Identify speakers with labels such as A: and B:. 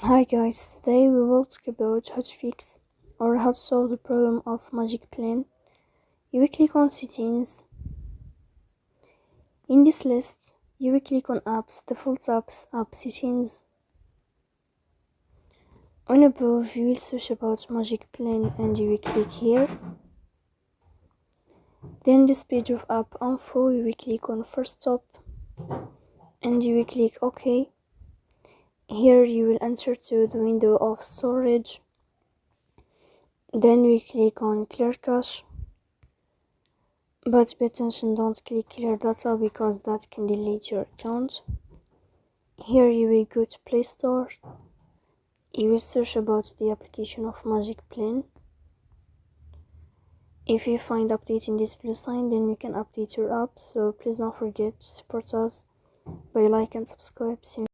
A: Hi guys, today we will talk about how to fix or how to solve the problem of Magicplan. You will click on settings. In this list, you will click on apps, default apps, app settings. On above, you will search about Magicplan and you will click here. Then this page of app info, you will click on first stop and you will click OK. Here you will enter to the window of storage. Then we click on clear cache. But pay attention, don't click clear data because that can delete your account. Here you will go to Play Store. You will search about the application of Magicplan. If you find update in this blue sign, then you can update your app. So please don't forget to support us by like and subscribe. See you